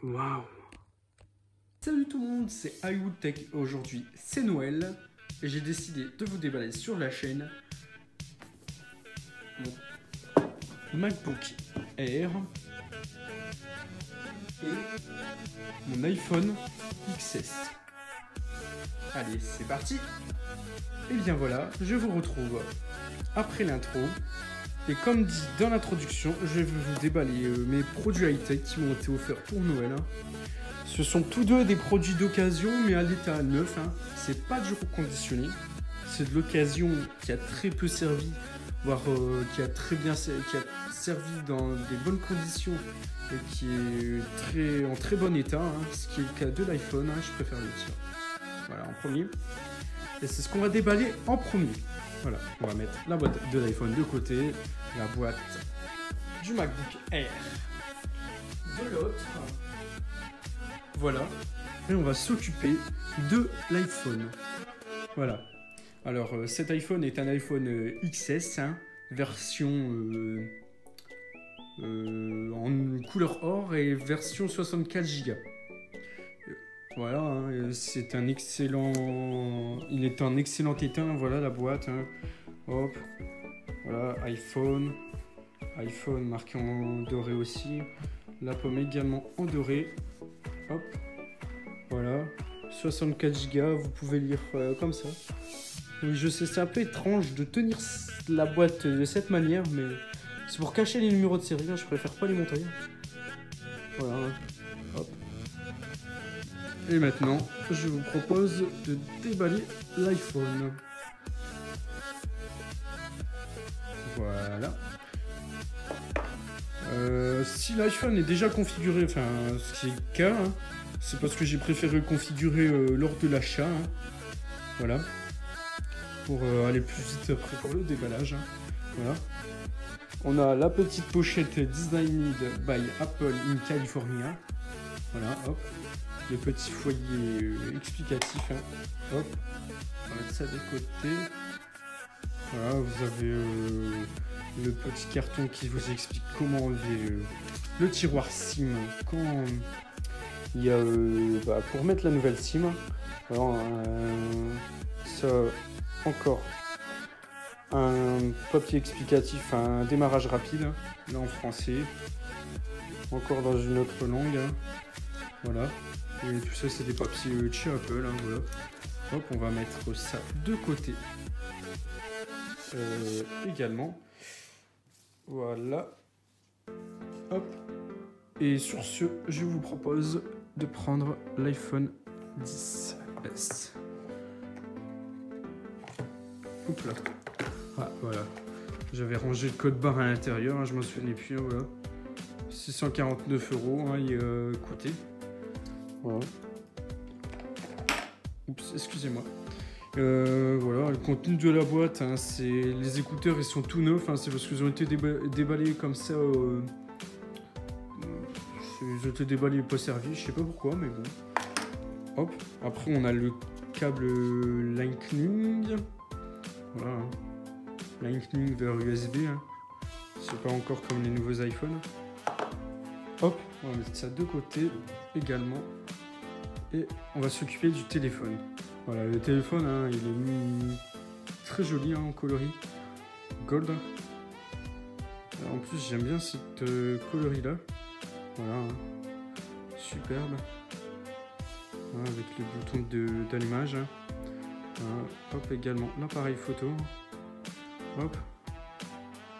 Waouh! Salut tout le monde, c'est iWoodTech. Aujourd'hui, c'est Noël et j'ai décidé de vous déballer sur la chaîne mon MacBook Air et mon iPhone XS. Allez, c'est parti! Et bien voilà, je vous retrouve après l'intro. Et comme dit dans l'introduction, je vais vous déballer mes produits high-tech qui m'ont été offerts pour Noël. Ce sont tous deux des produits d'occasion, mais à l'état neuf. C'est pas du reconditionné. C'est de l'occasion qui a très peu servi, voire qui a servi dans des bonnes conditions et qui est en très bon état. Ce qui est le cas de l'iPhone, je préfère le dire. Voilà, en premier. Et c'est ce qu'on va déballer en premier. Voilà, on va mettre la boîte de l'iPhone de côté, la boîte du MacBook Air de l'autre. Voilà, et on va s'occuper de l'iPhone. Voilà. Alors, cet iPhone est un iPhone XS, version en couleur or et version 64 Go. Voilà, c'est un excellent... Il est en excellent état, voilà la boîte. Hop, voilà, iPhone marqué en doré aussi. La pomme également en doré. Hop, voilà, 64 Go, vous pouvez lire comme ça. Oui, je sais, c'est un peu étrange de tenir la boîte de cette manière, mais c'est pour cacher les numéros de série, je préfère pas les montrer. Voilà, hop. Et maintenant, je vous propose de déballer l'iPhone. Voilà. Si l'iPhone est déjà configuré, enfin ce qui est le cas, c'est parce que j'ai préféré le configurer lors de l'achat. Voilà. Pour aller plus vite après pour le déballage. Voilà. On a la petite pochette Designed by Apple in California. Voilà, hop. Le petit foyer explicatif. Hop. On va mettre ça de côté. Voilà, vous avez le petit carton qui vous explique comment enlever le tiroir SIM quand il y a pour mettre la nouvelle SIM. Alors, ça encore un papier explicatif, un démarrage rapide, là en français, encore dans une autre langue. Voilà, et tout ça c'est des papiers de chez Apple. Voilà. Hop, on va mettre ça de côté. Également. Voilà. Hop. Et sur ce, je vous propose de prendre l'iPhone XS. Hop là. Ah, voilà. J'avais rangé le code barre à l'intérieur, je m'en souvenais plus. Voilà. 649 €, il coûtait. Voilà. Oups, excusez-moi. Voilà, le contenu de la boîte, c'est les écouteurs, ils sont tout neufs, c'est parce qu'ils ont été déballés comme ça. Ils ont été déballés pas servis, je sais pas pourquoi, mais bon. Hop, après on a le câble Lightning. Voilà, Lightning vers USB. C'est pas encore comme les nouveaux iPhones. Hop, on va mettre ça de côté également. Et on va s'occuper du téléphone. Voilà, le téléphone, il est mis très joli en coloris gold. En plus, j'aime bien cette coloris là. Voilà, superbe. Voilà, avec le bouton d'allumage. Voilà, hop, également l'appareil photo. Hop,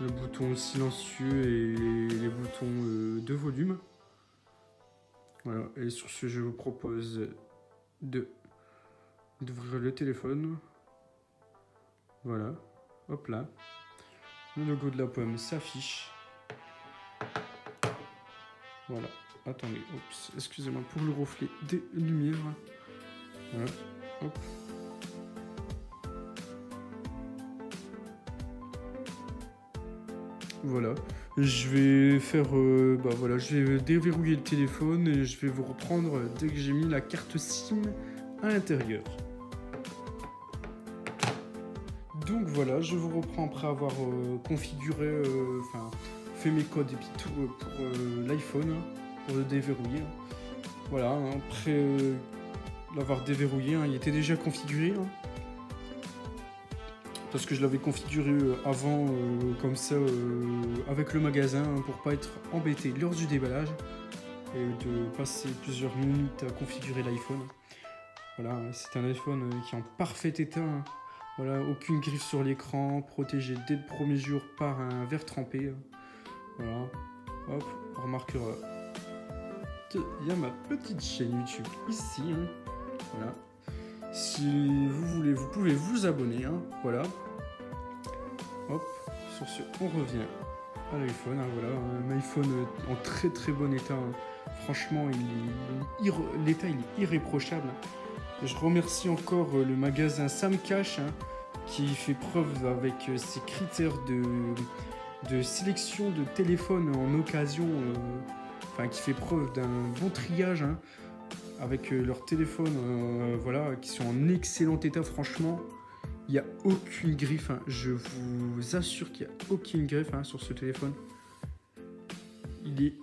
le bouton silencieux et les boutons de volume. Voilà, et sur ce, je vous propose d'ouvrir le téléphone. Voilà, hop là. Le logo de la pomme s'affiche. Voilà, attendez, oups, excusez-moi pour le reflet des lumières. Voilà, hop. Voilà, je vais faire, voilà, je vais déverrouiller le téléphone et je vais vous reprendre dès que j'ai mis la carte SIM à l'intérieur. Donc voilà, je vous reprends après avoir configuré, fait mes codes et puis tout pour l'iPhone, pour le déverrouiller. Voilà, hein, après l'avoir déverrouillé, hein, il était déjà configuré. Hein, parce que je l'avais configuré avant, comme ça, avec le magasin, hein, pour pas être embêté lors du déballage et de passer plusieurs minutes à configurer l'iPhone. Voilà, c'est un iPhone qui est en parfait état. Hein. Voilà, aucune griffe sur l'écran, protégé dès le premier jour par un verre trempé. Voilà, hop, on remarquera qu'il y a ma petite chaîne YouTube ici. Hein. Voilà, si vous voulez, vous pouvez vous abonner. Hein. Voilà, hop, sur ce, on revient à l'iPhone. Hein. Voilà, un iPhone en très très bon état. Hein. Franchement, l'état il est irréprochable. Je remercie encore le magasin Sam Cash, hein, qui fait preuve avec ses critères de sélection de téléphones en occasion, enfin qui fait preuve d'un bon triage, hein, avec leurs téléphones voilà, qui sont en excellent état. Franchement, il n'y a aucune griffe, hein. Je vous assure qu'il n'y a aucune griffe, hein, sur ce téléphone. Il est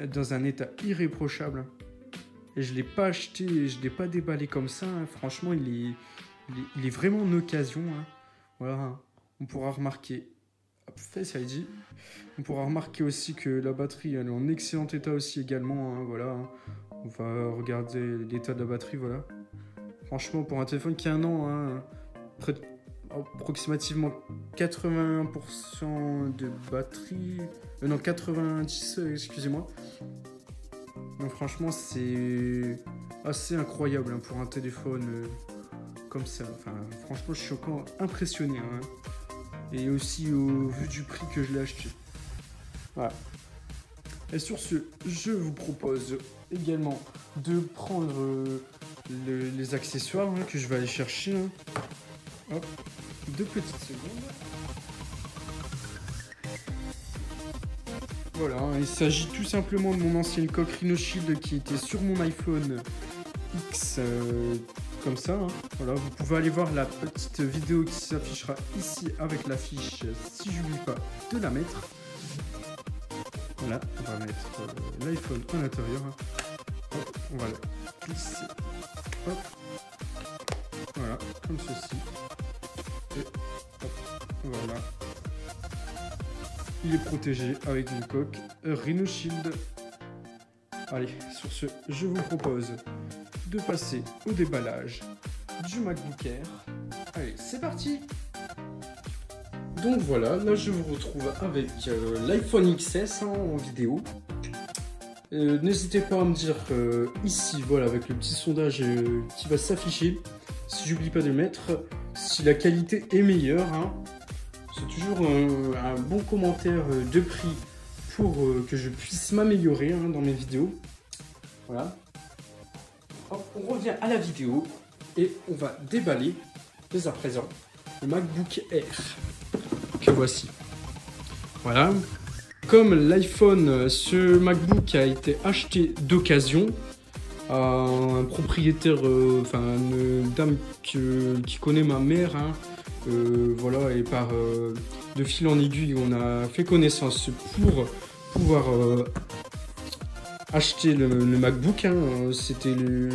dans un état irréprochable. Hein. Et je ne l'ai pas acheté, je ne l'ai pas déballé comme ça. Hein. Franchement, il est vraiment en occasion. Hein. Voilà, hein. On pourra remarquer. Face ID. On pourra remarquer aussi que la batterie elle est en excellent état aussi également. Hein. Voilà, hein. On va regarder l'état de la batterie. Voilà. Franchement, pour un téléphone qui a un an, hein, approximativement 81% de batterie. Non, 90, excusez-moi. Donc franchement, c'est assez incroyable, hein, pour un téléphone comme ça. Enfin, franchement, je suis encore impressionné. Hein. Et aussi au vu du prix que je l'ai acheté. Voilà. Et sur ce, je vous propose également de prendre les accessoires, hein, que je vais aller chercher. Hein. Hop, 2 petites secondes. Voilà, il s'agit tout simplement de mon ancienne coque Rhino Shield qui était sur mon iPhone X, comme ça. Hein. Voilà, vous pouvez aller voir la petite vidéo qui s'affichera ici avec l'affiche, si j'oublie pas de la mettre. Voilà, on va mettre l'iPhone à l'intérieur. Hein. Hop, on va le glisser. Hop. Voilà, comme ceci. Et hop, voilà. Il est protégé avec une coque Rhino Shield. Allez, sur ce, je vous propose de passer au déballage du MacBook Air. Allez, c'est parti! Donc voilà, là je vous retrouve avec l'iPhone XS, hein, en vidéo. N'hésitez pas à me dire ici, voilà, avec le petit sondage qui va s'afficher, si j'oublie pas de le mettre, si la qualité est meilleure. Hein. C'est toujours un bon commentaire de prix pour que je puisse m'améliorer, hein, dans mes vidéos. Voilà. Hop, on revient à la vidéo et on va déballer dès à présent le MacBook Air que voici. Voilà. Comme l'iPhone, ce MacBook a été acheté d'occasion à un propriétaire, enfin une dame qui connaît ma mère. Hein. Voilà, et par de fil en aiguille, on a fait connaissance pour pouvoir acheter le MacBook. Hein. C'était le...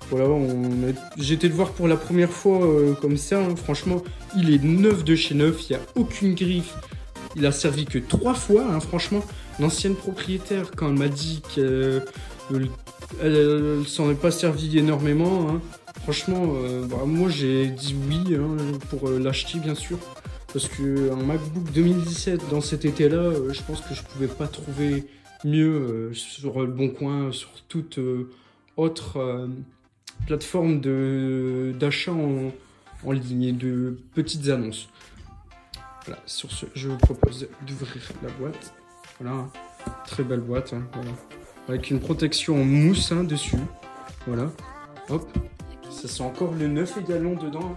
Voilà, j'ai été le voir pour la première fois comme ça. Hein. Franchement, il est neuf de chez neuf, il n'y a aucune griffe. Il a servi que 3 fois. Hein. Franchement, l'ancienne propriétaire, quand elle m'a dit qu'elle s'en est pas servi énormément, hein. Franchement, bah, moi j'ai dit oui, hein, pour l'acheter bien sûr. Parce qu'un MacBook 2017 dans cet été-là, je pense que je pouvais pas trouver mieux sur le Bon Coin, sur toute autre plateforme d'achat en ligne et de petites annonces. Voilà, sur ce, je vous propose d'ouvrir la boîte. Voilà, très belle boîte, hein, voilà. Avec une protection en mousse, hein, dessus. Voilà, hop. Ça sent encore le neuf également dedans.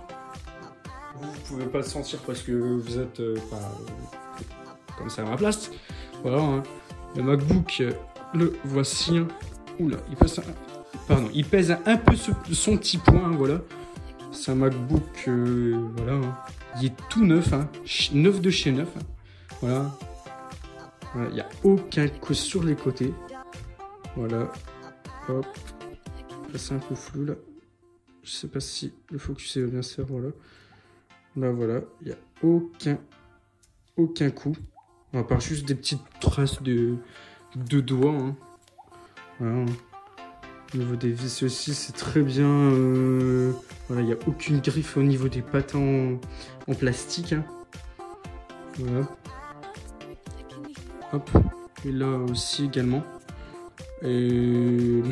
Vous pouvez pas le sentir parce que vous êtes pas comme ça à ma place. Voilà, hein. Le MacBook, le voici. Hein. Oula, il pèse un peu son petit poids. Hein, voilà, c'est un MacBook, voilà. Hein. Il est tout neuf, hein. Neuf de chez neuf. Hein. Voilà. Voilà, il n'y a aucun coup sur les côtés. Voilà. Hop. Là, c'est un peu flou, là. Je sais pas si le focus est bien se faire, voilà. Là, voilà. Il n'y a aucun coup. À part juste des petites traces de doigts. Hein. Voilà. Au niveau des vis aussi, c'est très bien. Voilà, il n'y a aucune griffe au niveau des patins en plastique. Hein. Voilà. Hop. Et là aussi également. Et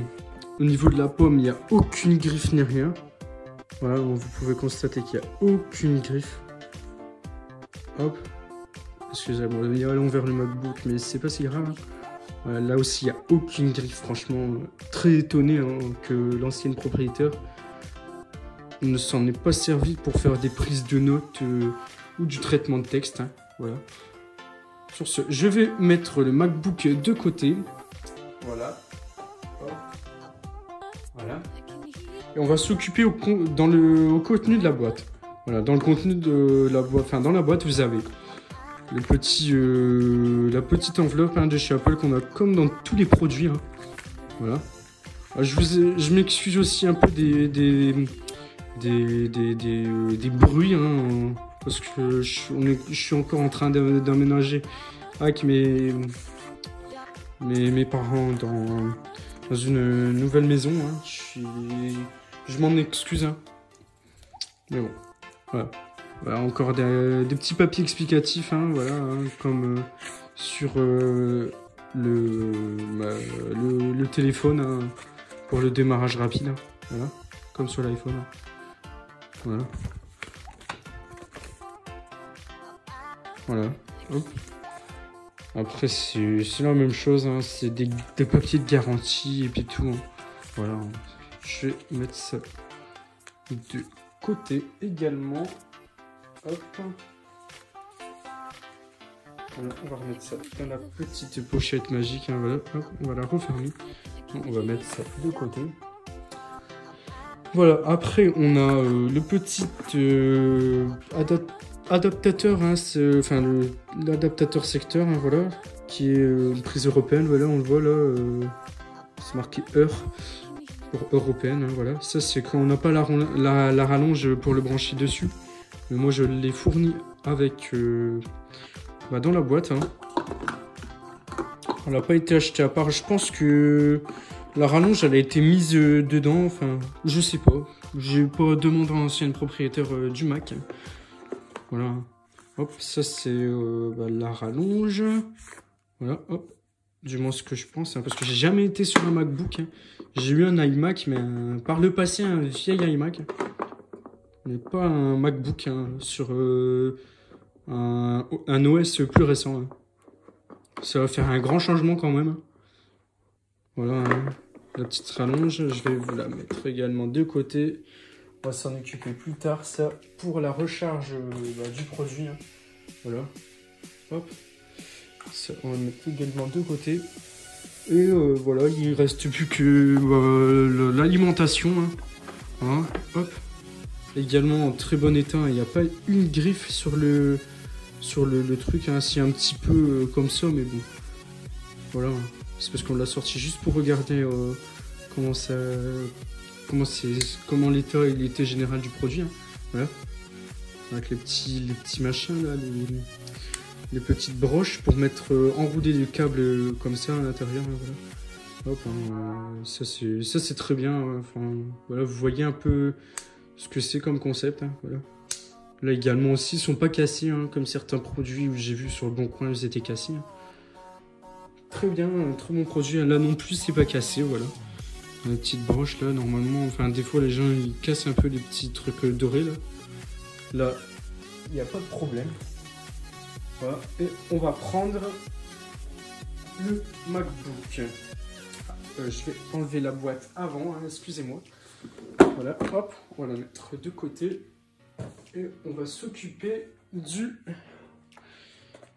au niveau de la pomme, il n'y a aucune griffe ni rien. Voilà, donc vous pouvez constater qu'il n'y a aucune griffe. Hop. Excusez-moi, il y a l'envers le MacBook, mais c'est pas si grave. Hein. Voilà, là aussi, il n'y a aucune griffe. Franchement, très étonné hein, que l'ancienne propriétaire ne s'en est pas servi pour faire des prises de notes ou du traitement de texte. Hein. Voilà. Sur ce, je vais mettre le MacBook de côté. Voilà. Hop. Voilà. Et on va s'occuper au contenu de la boîte. Voilà, dans le contenu de la boîte, enfin dans la boîte, vous avez le petit, la petite enveloppe hein, de chez Apple qu'on a comme dans tous les produits. Hein. Voilà. Je m'excuse aussi un peu des bruits, hein, parce que je suis encore en train d'emménager avec mes parents dans une nouvelle maison. Hein. Je m'en excuse. Hein. Mais bon, voilà. Voilà, encore des petits papiers explicatifs, hein, voilà, hein, comme sur le téléphone hein, pour le démarrage rapide. Hein, voilà, comme sur l'iPhone. Hein. Voilà. Voilà. Hop. Après, c'est la même chose. Hein, c'est des papiers de garantie et puis tout. Hein. Voilà. Hein. Je vais mettre ça de côté également. Hop. Voilà, on va remettre ça dans la petite pochette magique. Hein, voilà. Hop, on va la refermer. On va mettre ça de côté. Voilà, après on a le petit adaptateur, hein, enfin l'adaptateur secteur, hein, voilà, qui est une prise européenne. Voilà, on le voit là, c'est marqué heure pour européenne. Hein, voilà, ça c'est quand on n'a pas la rallonge pour le brancher dessus. Mais moi je l'ai fourni avec dans la boîte. Hein. Elle n'a pas été achetée à part. Je pense que la rallonge elle a été mise dedans. Enfin, je sais pas. J'ai pas demandé à l'ancienne propriétaire du Mac. Voilà. Hop, ça c'est la rallonge. Voilà, hop. Du moins ce que je pense. Hein, parce que j'ai jamais été sur un MacBook. Hein. J'ai eu un iMac, mais par le passé, un vieil iMac. Mais pas un MacBook hein, sur un OS plus récent. Hein. Ça va faire un grand changement quand même. Voilà, hein, la petite rallonge. Je vais vous la mettre également de côté. On va s'en occuper plus tard. Ça pour la recharge du produit. Hein. Voilà. Hop. Ça, on va le mettre également de côté. Et voilà, il reste plus que l'alimentation. Hein. Hein. Hop. Également en très bon état, il n'y a pas une griffe sur le truc, hein. C'est un petit peu comme ça, mais bon. Voilà, c'est parce qu'on l'a sorti juste pour regarder comment l'état et l'état général du produit. Hein. Voilà. Avec les petits machins là, les petites broches pour mettre enrouler les câbles comme ça à l'intérieur. Hein, voilà. Hop, hein, ça c'est très bien. Hein. Enfin, voilà, vous voyez un peu ce que c'est comme concept. Hein, voilà. Là également aussi, ils sont pas cassés, hein, comme certains produits où j'ai vu sur le bon coin, ils étaient cassés. Hein. Très bien, un très bon produit. Là non plus, c'est pas cassé, voilà. La petite broche là, normalement, enfin des fois les gens ils cassent un peu les petits trucs dorés là. Là, il n'y a pas de problème. Voilà. Et on va prendre le MacBook. Je vais enlever la boîte avant, hein, excusez-moi. Voilà, hop, on va la mettre de côté. Et on va s'occuper du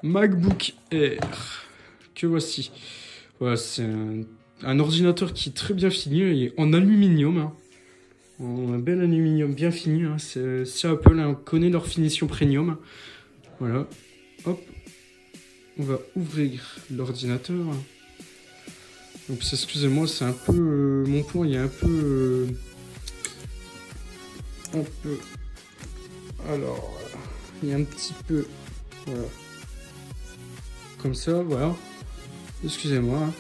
MacBook Air. Que voici. Voilà, c'est un ordinateur qui est très bien fini. Il est en aluminium. Hein. Un bel aluminium bien fini. Hein. C'est Apple, hein. On connaît leur finition premium. Voilà, hop. On va ouvrir l'ordinateur. Oups, excusez-moi, c'est un peu... mon plan, il est un peu... Alors, il y a un petit peu... Voilà. Comme ça, voilà. Excusez-moi. Hein.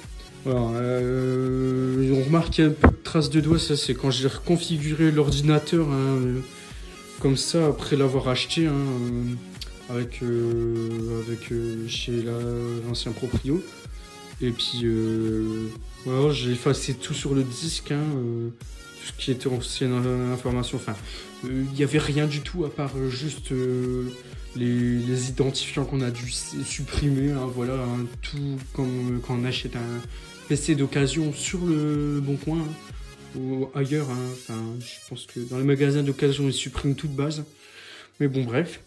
Voilà, on remarque qu'il y a un peu de traces de doigts, ça c'est quand j'ai reconfiguré l'ordinateur, hein, comme ça, après l'avoir acheté, hein, chez l'ancien proprio. Et puis, voilà, j'ai effacé tout sur le disque, hein, tout ce qui était ancienne information. Enfin, il n'y avait rien du tout à part juste les identifiants qu'on a dû supprimer. Hein, voilà, hein, tout comme quand on achète un PC d'occasion sur le Bon Coin hein, ou ailleurs. Hein, enfin, je pense que dans les magasins d'occasion, ils suppriment toute base. Mais bon, bref.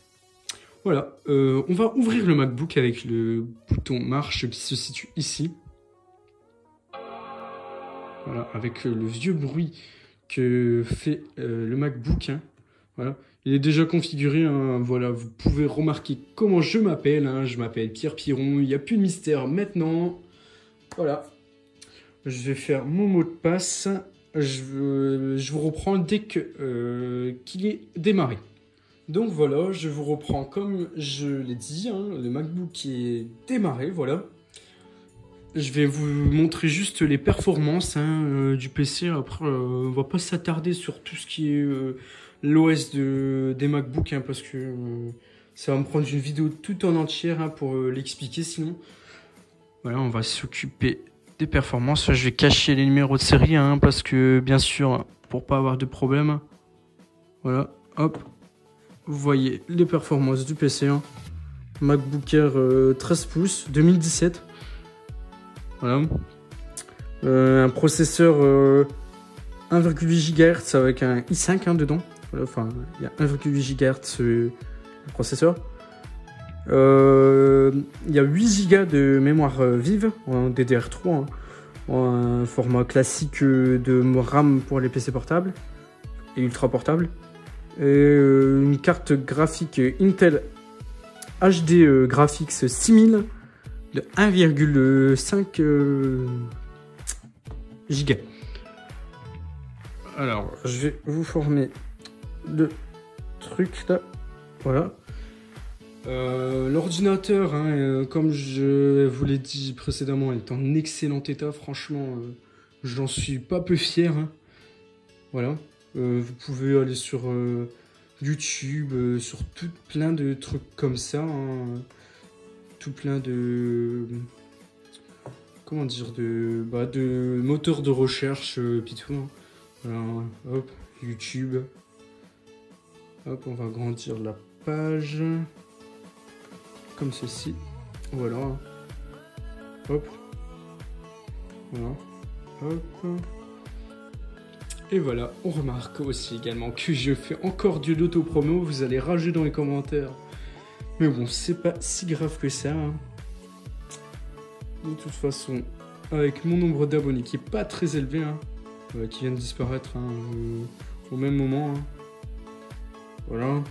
Voilà, on va ouvrir le MacBook avec le bouton marche qui se situe ici. Voilà, avec le vieux bruit que fait le MacBook. Hein. Voilà, il est déjà configuré. Hein. Voilà, vous pouvez remarquer comment je m'appelle. Hein. Je m'appelle Pierre Piron. Il n'y a plus de mystère maintenant. Voilà, je vais faire mon mot de passe. Je vous reprends dès que qu'il est démarré. Donc voilà, je vous reprends comme je l'ai dit, hein, le MacBook est démarré, voilà. Je vais vous montrer juste les performances hein, du PC. Après, on va pas s'attarder sur tout ce qui est l'OS des MacBooks, hein, parce que ça va me prendre une vidéo tout en entière hein, pour l'expliquer sinon. Voilà, on va s'occuper des performances. Je vais cacher les numéros de série, hein, parce que bien sûr, pour pas avoir de problème. Voilà, hop. Vous voyez les performances du PC, hein. MacBook Air 13 pouces 2017. Voilà. Un processeur 1,8 GHz avec un i5 hein, dedans. Voilà, enfin, il y a 1,8 GHz le processeur. Il y a 8 Go de mémoire vive en DDR3, hein, en un format classique de RAM pour les PC portables et ultra portables. Et une carte graphique Intel HD Graphics 6000 de 1,5 Go. Alors, je vais vous former le truc là. Voilà. L'ordinateur, hein, comme je vous l'ai dit précédemment, est en excellent état. Franchement, j'en suis pas peu fier. Hein. Voilà. Vous pouvez aller sur YouTube, sur tout plein de trucs comme ça. Hein. Tout plein de... Comment dire, de moteurs de recherche, puis tout. Hein. Voilà, hop, YouTube. Hop, on va agrandir la page. Comme ceci. Voilà. Hop. Voilà. Hop. Et voilà, on remarque aussi également que je fais encore de l'autopromo. Vous allez rager dans les commentaires. Mais bon, c'est pas si grave que ça. Hein. De toute façon, avec mon nombre d'abonnés qui est pas très élevé, hein, qui vient de disparaître hein, au même moment. Hein. Voilà.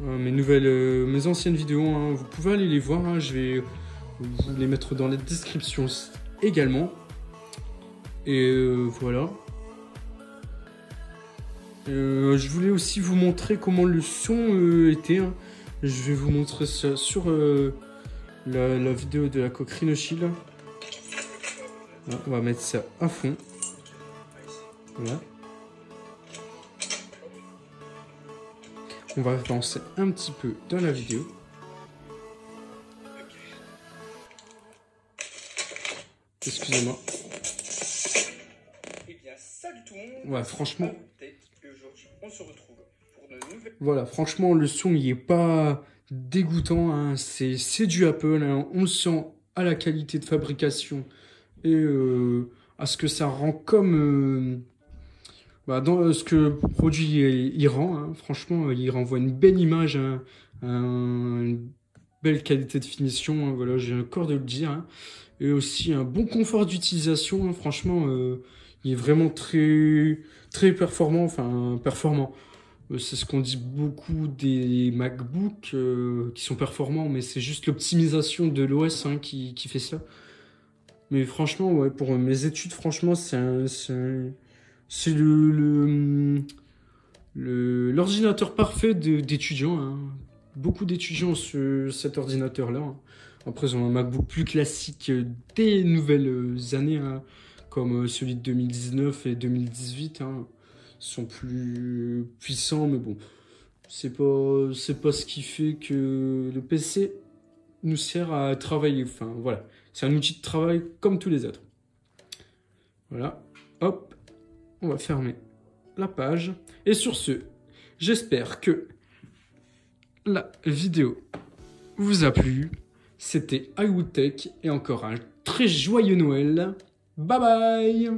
Mes anciennes vidéos, hein, vous pouvez aller les voir. Hein, je vais vous les mettre dans la description également. Et voilà. Je voulais aussi vous montrer comment le son était. Hein. Je vais vous montrer ça sur la vidéo de la Cockring Shield. Voilà, on va mettre ça à fond. Voilà. On va avancer un petit peu dans la vidéo. Excusez-moi. Eh bien, salut tout le monde. Ouais, franchement. On se retrouve pour de nouvelles... Voilà, franchement, le son, il est pas dégoûtant. Hein. C'est du Apple. Hein. On sent à la qualité de fabrication et à ce que ça rend comme... dans ce que le produit il rend. Hein. Franchement, il renvoie une belle image, hein. Une belle qualité de finition. Hein. Voilà, j'ai encore de le dire. Hein. Et aussi un bon confort d'utilisation. Hein. Franchement, il est vraiment très... très performant, enfin performant. C'est ce qu'on dit beaucoup des MacBooks qui sont performants, mais c'est juste l'optimisation de l'OS hein, qui fait ça. Mais franchement, ouais, pour mes études, franchement, c'est l'ordinateur parfait d'étudiants, hein. Beaucoup d'étudiants ont cet ordinateur-là, hein. Après, ils ont un MacBook plus classique des nouvelles années, hein, comme celui de 2019 et 2018, hein. Ils sont plus puissants, mais bon, c'est pas ce qui fait que le PC nous sert à travailler. Enfin, voilà. C'est un outil de travail comme tous les autres. Voilà. Hop. On va fermer la page. Et sur ce, j'espère que la vidéo vous a plu. C'était iWoodTech et encore un très joyeux Noël. Bye bye!